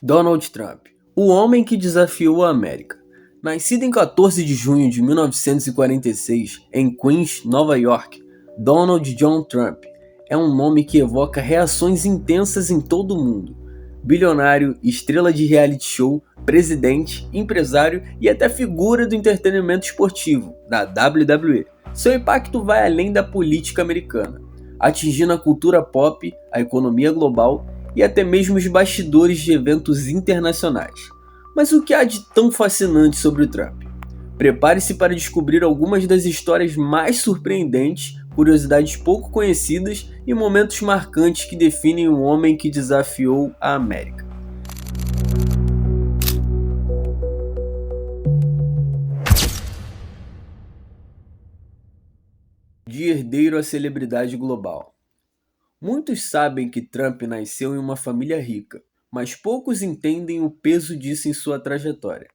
Donald Trump, o homem que desafiou a América. Nascido em 14 de junho de 1946 em Queens, Nova York, Donald John Trump é um nome que evoca reações intensas em todo o mundo. Bilionário, estrela de reality show, presidente, empresário e até figura do entretenimento esportivo, da WWE. Seu impacto vai além da política americana, atingindo a cultura pop, a economia global e até mesmo os bastidores de eventos internacionais. Mas o que há de tão fascinante sobre o Trump? Prepare-se para descobrir algumas das histórias mais surpreendentes, curiosidades pouco conhecidas e momentos marcantes que definem o homem que desafiou a América. De herdeiro à celebridade global. Muitos sabem que Trump nasceu em uma família rica, mas poucos entendem o peso disso em sua trajetória.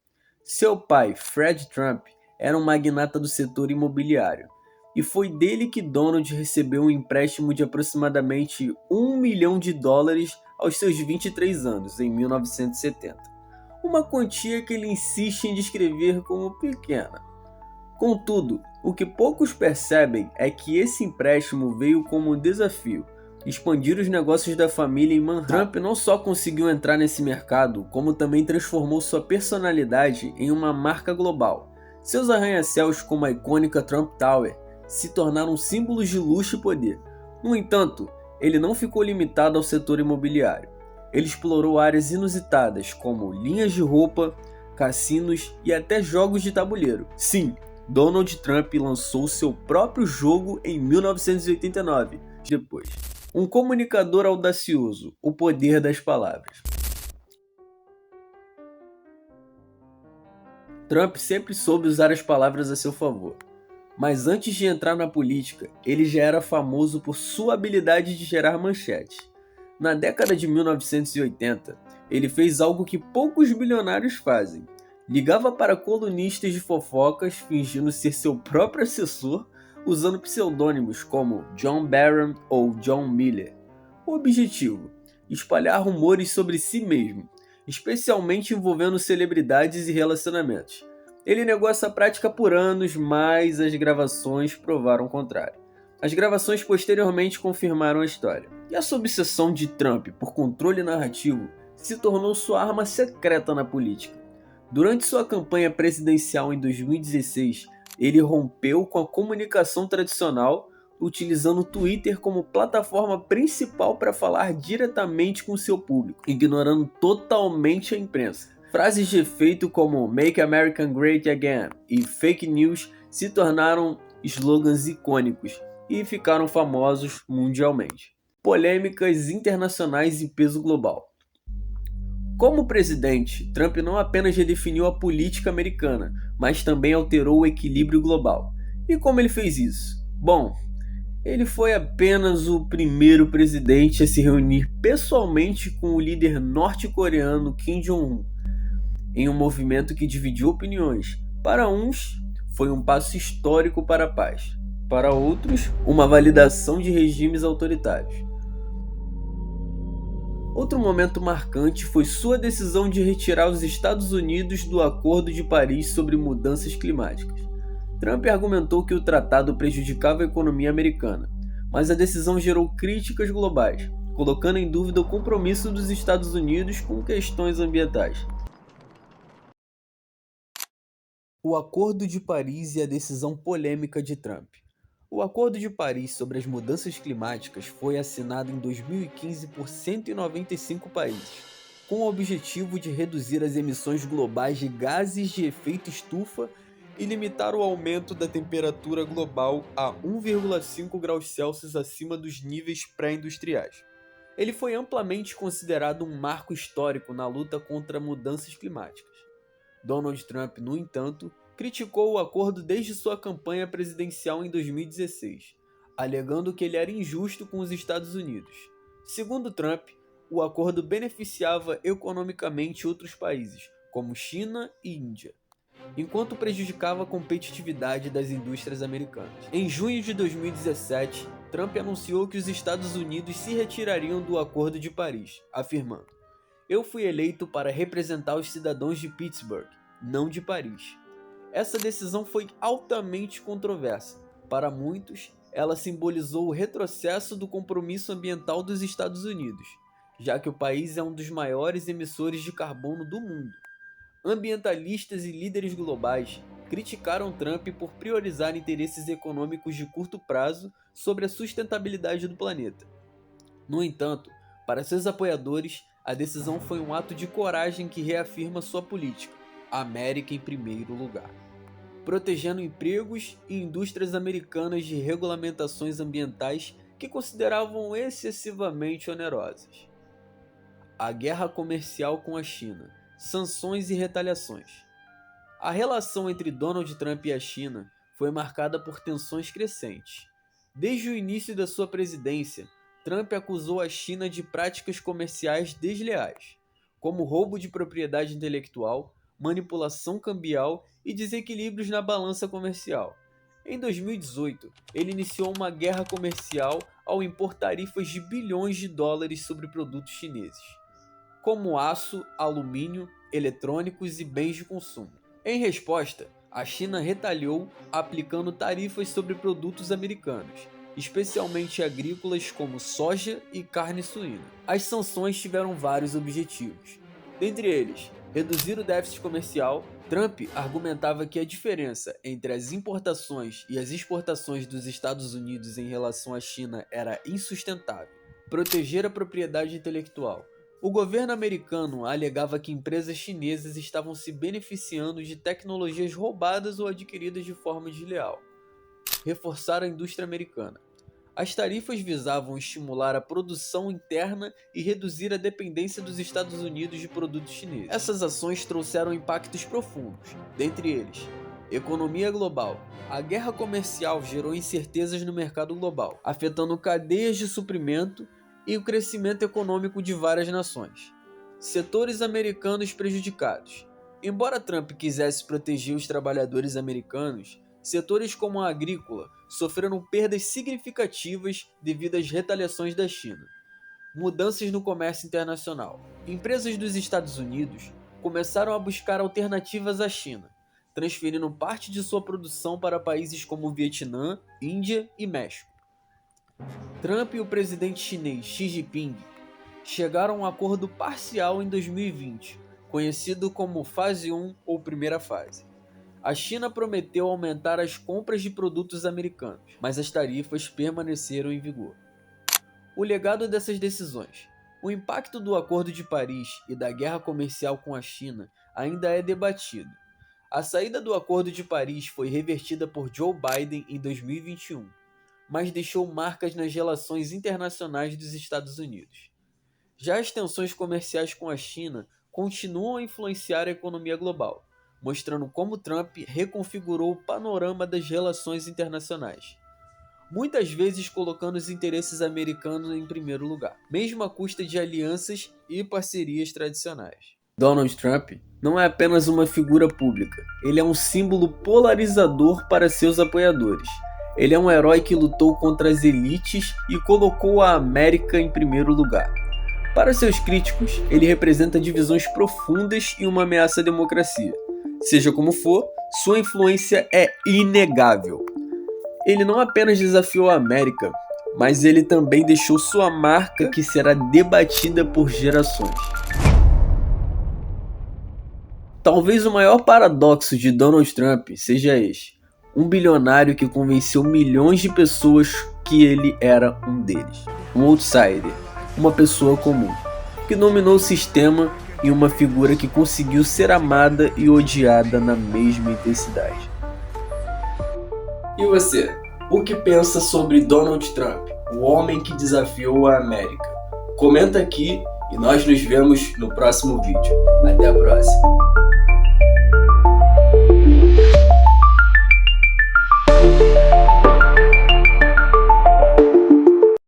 Seu pai, Fred Trump, era um magnata do setor imobiliário, e foi dele que Donald recebeu um empréstimo de aproximadamente US$ 1 milhão aos seus 23 anos, em 1970. Uma quantia que ele insiste em descrever como pequena. Contudo, o que poucos percebem é que esse empréstimo veio como um desafio: expandir os negócios da família em Manhattan. Trump não só conseguiu entrar nesse mercado, como também transformou sua personalidade em uma marca global. Seus arranha-céus, como a icônica Trump Tower, se tornaram símbolos de luxo e poder. No entanto, ele não ficou limitado ao setor imobiliário. Ele explorou áreas inusitadas, como linhas de roupa, cassinos e até jogos de tabuleiro. Sim, Donald Trump lançou seu próprio jogo em 1989, depois. Um comunicador audacioso, o poder das palavras. Trump sempre soube usar as palavras a seu favor. Mas antes de entrar na política, ele já era famoso por sua habilidade de gerar manchetes. Na década de 1980, ele fez algo que poucos bilionários fazem. Ligava para colunistas de fofocas fingindo ser seu próprio assessor, usando pseudônimos como John Barron ou John Miller. O objetivo: espalhar rumores sobre si mesmo, especialmente envolvendo celebridades e relacionamentos. Ele negou essa prática por anos, mas as gravações provaram o contrário. As gravações posteriormente confirmaram a história. E essa obsessão de Trump por controle narrativo se tornou sua arma secreta na política. Durante sua campanha presidencial em 2016, ele rompeu com a comunicação tradicional, utilizando o Twitter como plataforma principal para falar diretamente com seu público, ignorando totalmente a imprensa. Frases de efeito como "Make America Great Again" e "Fake News" se tornaram slogans icônicos e ficaram famosos mundialmente. Polêmicas internacionais e peso global. Como presidente, Trump não apenas redefiniu a política americana, mas também alterou o equilíbrio global. E como ele fez isso? Bom, ele foi apenas o primeiro presidente a se reunir pessoalmente com o líder norte-coreano Kim Jong-un, em um movimento que dividiu opiniões. Para uns, foi um passo histórico para a paz. Para outros, uma validação de regimes autoritários. Outro momento marcante foi sua decisão de retirar os Estados Unidos do Acordo de Paris sobre mudanças climáticas. Trump argumentou que o tratado prejudicava a economia americana, mas a decisão gerou críticas globais, colocando em dúvida o compromisso dos Estados Unidos com questões ambientais. O Acordo de Paris e a decisão polêmica de Trump. O Acordo de Paris sobre as mudanças climáticas foi assinado em 2015 por 195 países, com o objetivo de reduzir as emissões globais de gases de efeito estufa e limitar o aumento da temperatura global a 1,5 graus Celsius acima dos níveis pré-industriais. Ele foi amplamente considerado um marco histórico na luta contra mudanças climáticas. Donald Trump, no entanto, criticou o acordo desde sua campanha presidencial em 2016, alegando que ele era injusto com os Estados Unidos. Segundo Trump, o acordo beneficiava economicamente outros países, como China e Índia, enquanto prejudicava a competitividade das indústrias americanas. Em junho de 2017, Trump anunciou que os Estados Unidos se retirariam do Acordo de Paris, afirmando: Eu fui eleito para representar os cidadãos de Pittsburgh, não de Paris. Essa decisão foi altamente controversa. Para muitos, ela simbolizou o retrocesso do compromisso ambiental dos Estados Unidos, já que o país é um dos maiores emissores de carbono do mundo. Ambientalistas e líderes globais criticaram Trump por priorizar interesses econômicos de curto prazo sobre a sustentabilidade do planeta. No entanto, para seus apoiadores, a decisão foi um ato de coragem que reafirma sua política: América em primeiro lugar, protegendo empregos e indústrias americanas de regulamentações ambientais que consideravam excessivamente onerosas. A guerra comercial com a China, sanções e retaliações. A relação entre Donald Trump e a China foi marcada por tensões crescentes. Desde o início da sua presidência, Trump acusou a China de práticas comerciais desleais, como roubo de propriedade intelectual, manipulação cambial e desequilíbrios na balança comercial. Em 2018, ele iniciou uma guerra comercial ao impor tarifas de bilhões de dólares sobre produtos chineses, como aço, alumínio, eletrônicos e bens de consumo. Em resposta, a China retaliou aplicando tarifas sobre produtos americanos, especialmente agrícolas como soja e carne suína. As sanções tiveram vários objetivos. Dentre eles, reduzir o déficit comercial. Trump argumentava que a diferença entre as importações e as exportações dos Estados Unidos em relação à China era insustentável. Proteger a propriedade intelectual. O governo americano alegava que empresas chinesas estavam se beneficiando de tecnologias roubadas ou adquiridas de forma desleal. Reforçar a indústria americana. As tarifas visavam estimular a produção interna e reduzir a dependência dos Estados Unidos de produtos chineses. Essas ações trouxeram impactos profundos, dentre eles: economia global. A guerra comercial gerou incertezas no mercado global, afetando cadeias de suprimento e o crescimento econômico de várias nações. Setores americanos prejudicados. Embora Trump quisesse proteger os trabalhadores americanos, setores como a agrícola sofreram perdas significativas devido às retaliações da China. Mudanças no comércio internacional. Empresas dos Estados Unidos começaram a buscar alternativas à China, transferindo parte de sua produção para países como Vietnã, Índia e México. Trump e o presidente chinês Xi Jinping chegaram a um acordo parcial em 2020, conhecido como Fase 1 ou Primeira Fase. A China prometeu aumentar as compras de produtos americanos, mas as tarifas permaneceram em vigor. O legado dessas decisões. O impacto do Acordo de Paris e da guerra comercial com a China ainda é debatido. A saída do Acordo de Paris foi revertida por Joe Biden em 2021, mas deixou marcas nas relações internacionais dos Estados Unidos. Já as tensões comerciais com a China continuam a influenciar a economia global, mostrando como Trump reconfigurou o panorama das relações internacionais, muitas vezes colocando os interesses americanos em primeiro lugar, mesmo à custa de alianças e parcerias tradicionais. Donald Trump não é apenas uma figura pública, ele é um símbolo polarizador para seus apoiadores. Ele é um herói que lutou contra as elites e colocou a América em primeiro lugar. Para seus críticos, ele representa divisões profundas e uma ameaça à democracia. Seja como for, sua influência é inegável. Ele não apenas desafiou a América, mas ele também deixou sua marca que será debatida por gerações. Talvez o maior paradoxo de Donald Trump seja este: um bilionário que convenceu milhões de pessoas que ele era um deles. Um outsider, uma pessoa comum, que dominou o sistema e uma figura que conseguiu ser amada e odiada na mesma intensidade. E você? O que pensa sobre Donald Trump, o homem que desafiou a América? Comenta aqui e nós nos vemos no próximo vídeo. Até a próxima!